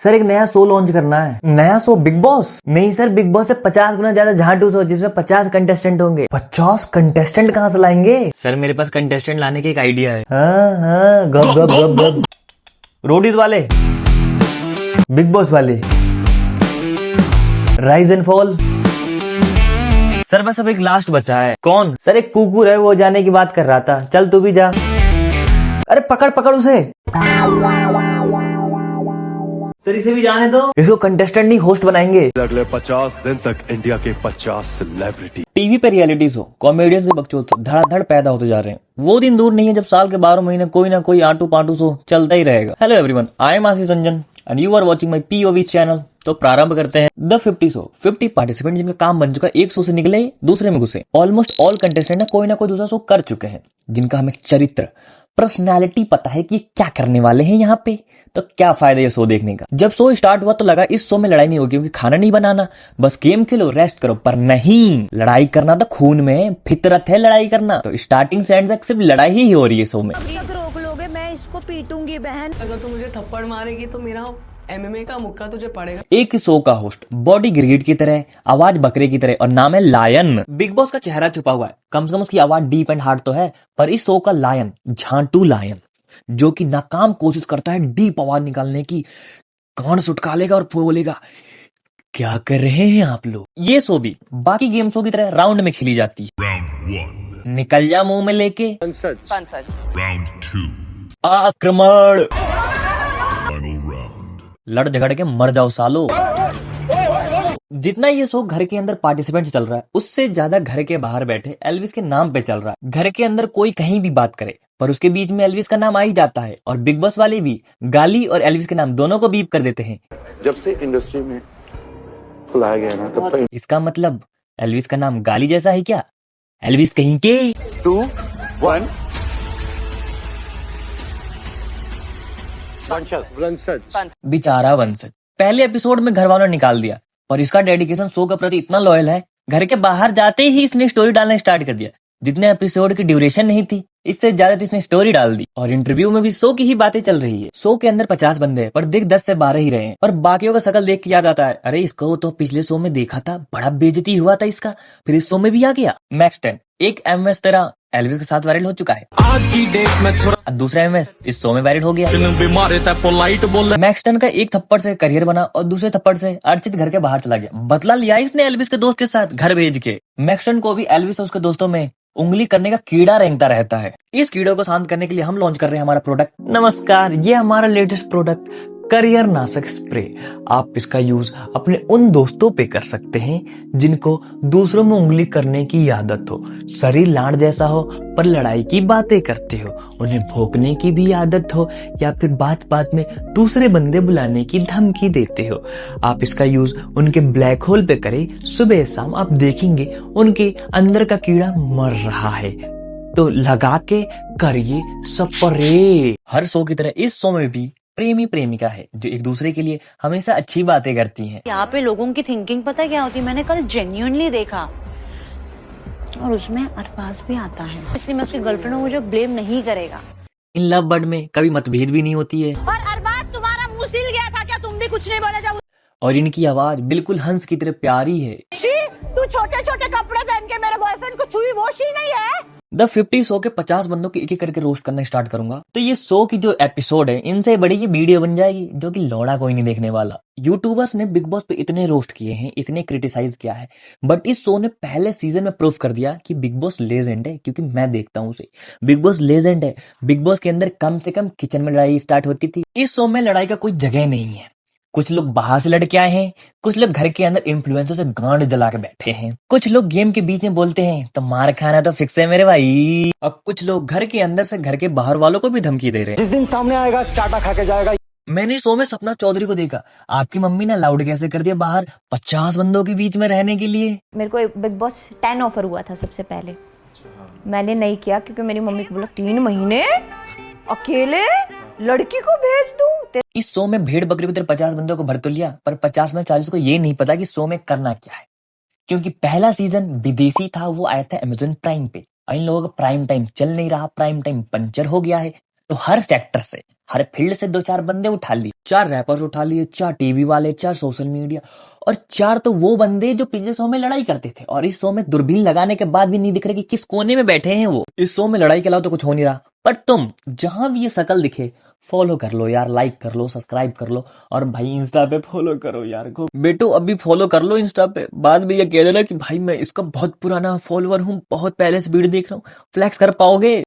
Sir एक नया show launch करना है। नया शो बिग बॉस? नहीं सर, बिग बॉस से 50 गुना ज्यादा झाटू शो, जिसमें 50 कंटेस्टेंट होंगे। 50 कंटेस्टेंट कहाँ से लाएंगे? सर मेरे पास कंटेस्टेंट लाने की एक आइडिया है। हाँ, गप गप गप गप। रोडीज वाले, बिग बॉस वाले, राइज एंड फॉल। सर बस अब एक लास्ट बचा है। कौन? सर एक कुकुर है, वो जाने की बात कर रहा था। चल तू भी जा। अरे पकड़ पकड़ उसे। सर इसे भी जाने दो। इसको कंटेस्टेंट नहीं होस्ट बनाएंगे। अगले 50 दिन तक इंडिया के 50 सेलिब्रिटी टीवी पे रियलिटी शो, कॉमेडियंस के बकचोद धड़ाधड़ पैदा होते जा रहे हैं। वो दिन दूर नहीं है जब साल के 12 महीने कोई ना कोई आटू पाटू शो चलता ही रहेगा। Hello everyone, I am Ashish Ranjan and you are watching my POV channel. तो प्रारंभ करते हैं द 50 शो। 50 पार्टिसिपेंट जिनका काम बन चुका है एक शो से निकले दूसरे में घुसे। ऑलमोस्ट ऑल कंटेस्टेंट ना कोई दूसरा शो कर चुके हैं, जिनका हमें चरित्र, पर्सनैलिटी पता है कि क्या करने वाले हैं यहाँ पे। तो क्या फायदा ये शो देखने का। जब शो स्टार्ट हुआ तो लगा इस शो में लड़ाई नहीं होगी, क्योंकि खाना नहीं बनाना, बस गेम खेलो, रेस्ट करो। पर नहीं, लड़ाई करना तो खून में, फितरत है लड़ाई करना। तो स्टार्टिंग से एंड तक सिर्फ लड़ाई ही हो रही है शो में। रोक लोगे मैं इसको पीटूंगी बहन। अगर तू मुझे थप्पड़ मारेगी तो मेरा एमएमए का मुक्का तुझे पड़ेगा। एक शो का होस्ट, बॉडी गिरगिट की तरह, आवाज बकरे की तरह, और नाम है लायन। बिग बॉस का चेहरा छुपा हुआ है, कम से कम उसकी आवाज डीप एंड हार्ड तो है। पर इस शो का लायन, झांटू लायन, जो कि नाकाम कोशिश करता है डीप आवाज निकालने की, कान सुटका लेगा और बोलेगा क्या कर रहे हैं आप लोग। ये शो भी बाकी गेम शो की तरह राउंड में खेली जाती है। Round 1. निकल जा मुंह में लेके। Round 2. आक्रमण। Final round. लड़ झगड़ के मर जाओ सालो। जितना ये शो घर के अंदर पार्टिसिपेंट चल रहा है, उससे ज्यादा घर के बाहर बैठे एल्विस के नाम पे चल रहा है। घर के अंदर कोई कहीं भी बात करे, पर उसके बीच में एल्विस का नाम आ ही जाता है। और बिग बॉस वाले भी गाली और एल्विस के नाम दोनों को बीप कर देते हैं। जब से इंडस्ट्री में खुलाया गया ना, तब तक इसका मतलब एल्विस का नाम गाली जैसा है क्या? एल्विस कहीं के। 2 1 वंशज। बेचारा वंशज पहले एपिसोड में घर वालों ने निकाल दिया, पर इसका डेडिकेशन शो के प्रति इतना लॉयल है, घर के बाहर जाते ही इसने स्टोरी डालना स्टार्ट कर दिया। जितने एपिसोड की ड्यूरेशन नहीं थी, इससे ज्यादा इसने स्टोरी डाल दी। और इंटरव्यू में भी शो की ही बातें चल रही है। शो के अंदर 50 बंदे हैं, पर दिख 10 से 12 ही रहे हैं। और बाकियों का शकल देख के याद आता है, अरे इसको तो पिछले शो में देखा था, बड़ा बेइज्जती हुआ था इसका, फिर इस शो में भी आ गया। मैक्स 10 एक एमएस तेरा एल्विस के साथ वायरल हो चुका है। आज की डेट में छोरा दूसरा एमएस इस शो में वायरल हो गया। बीमार रहता है, पोलाइट बोल। मैक्स 10 का एक थप्पड़ से करियर बना, और दूसरे थप्पड़ से अर्चित घर के बाहर चला गया। बदला लिया इसने एल्विस के दोस्त के साथ घर भेज के। मैक्स 10 को भी एल्विस और उसके दोस्तों में उंगली करने का कीड़ा रेंगता रहता है। इस कीड़े को शांत करने के लिए हम लॉन्च कर रहे हैं हमारा प्रोडक्ट। नमस्कार, ये हमारा लेटेस्ट प्रोडक्ट करियर नाशक स्प्रे। आप इसका यूज अपने उन दोस्तों पे कर सकते हैं जिनको दूसरों में उंगली करने की आदत हो, शरीर लाड़ जैसा हो पर लड़ाई की बातें करते हो, उन्हें भौंकने की भी आदत हो, या फिर बात बात में दूसरे बंदे बुलाने की धमकी देते हो। आप इसका यूज उनके ब्लैक होल पे करें। सुबह शाम आप देखेंगे उनके अंदर का कीड़ा मर रहा है। तो लगा के करिए स्प्रे। हर शो की तरह इस शो में भी प्रेमी प्रेमिका है, जो एक दूसरे के लिए हमेशा अच्छी बातें करती हैं। यहाँ पे लोगों की थिंकिंग पता क्या होती है, मैंने कल जेन्युइनली देखा, और उसमें अरबाज भी आता है, इसलिए मैं उसकी गर्लफ्रेंड हूँ, मुझे ब्लेम नहीं करेगा। इन लव बर्ड में कभी मतभेद भी नहीं होती है। और अरबाज तुम्हारा मुंह सिल गया था क्या? तुम भी कुछ नहीं बोले जब। और इनकी आवाज बिल्कुल हंस की तरह प्यारी है। तू छोटे छोटे कपड़े पहन के मेरे बॉयफ्रेंड को छुई, वो शी नहीं है। द 50 शो के 50 बंदों की एक एक करके रोस्ट करना स्टार्ट करूंगा। तो ये शो की जो एपिसोड है, इनसे बड़ी ये वीडियो बन जाएगी, जो कि लौड़ा कोई नहीं देखने वाला। यूट्यूबर्स ने बिग बॉस पे इतने रोस्ट किए हैं, इतने क्रिटिसाइज किया है, बट इस शो ने पहले सीजन में प्रूव कर दिया कि बिग बॉस लेजेंड है। क्योंकि मैं देखता हूँ उसे, बिग बॉस लेजेंड है। बिग बॉस के अंदर कम से कम किचन में लड़ाई स्टार्ट होती थी। इस शो में लड़ाई का कोई जगह नहीं है। कुछ लोग बाहर से लड़ के आए हैं, कुछ लोग घर के अंदर इन्फ्लुएंसर से गांड जला के बैठे हैं, कुछ लोग गेम के बीच में बोलते हैं तो मार खाना तो फिक्स है मेरे भाई। और कुछ लोग घर के अंदर से घर के बाहर वालों को भी धमकी दे रहे हैं। जिस दिन सामने आएगा चाटा खा के जाएगा। मैंने शो में सपना चौधरी को देखा। आपकी मम्मी ने अलाउड कैसे कर दिया बाहर 50 बंदों के बीच में रहने के लिए? मेरे को बिग बॉस 10 ऑफर हुआ था सबसे पहले, मैंने नहीं किया क्योंकि मेरी मम्मी को बोला 3 महीने अकेले लड़की को भेज दूं। इस शो में भेड़ बकरी को तेरे 50 बंदों को भर तो लिया, पर 50 में 40 को ये नहीं पता कि शो में करना क्या है। क्योंकि पहला सीजन विदेशी था, वो आया था अमेज़न प्राइम पे। इन लोगों का प्राइम टाइम चल नहीं रहा, प्राइम टाइम पंचर हो गया है। तो हर सेक्टर से हर फील्ड से 2-4 बंदे उठा लिए, 4 रैपर्स उठा लिए, 4 टीवी वाले, 4 सोशल मीडिया और 4 तो वो बंदे जो पिछले शो में लड़ाई करते थे और इस शो में दूरबीन लगाने के बाद भी नहीं दिख रहे कि किस कोने में बैठे हैं वो। इस शो में लड़ाई के अलावा तो कुछ हो नहीं रहा, पर तुम जहां भी ये शकल दिखे फॉलो कर लो यार, लाइक कर लो, सब्सक्राइब कर लो और भाई इंस्टा पे फॉलो करो यार को। बेटो अभी फॉलो कर लो इंस्टा पे, बाद में ये कह देना कि भाई मैं इसका बहुत पुराना फॉलोअर हूँ, बहुत पहले से वीडियो देख रहा हूँ। फ्लैक्स कर पाओगे?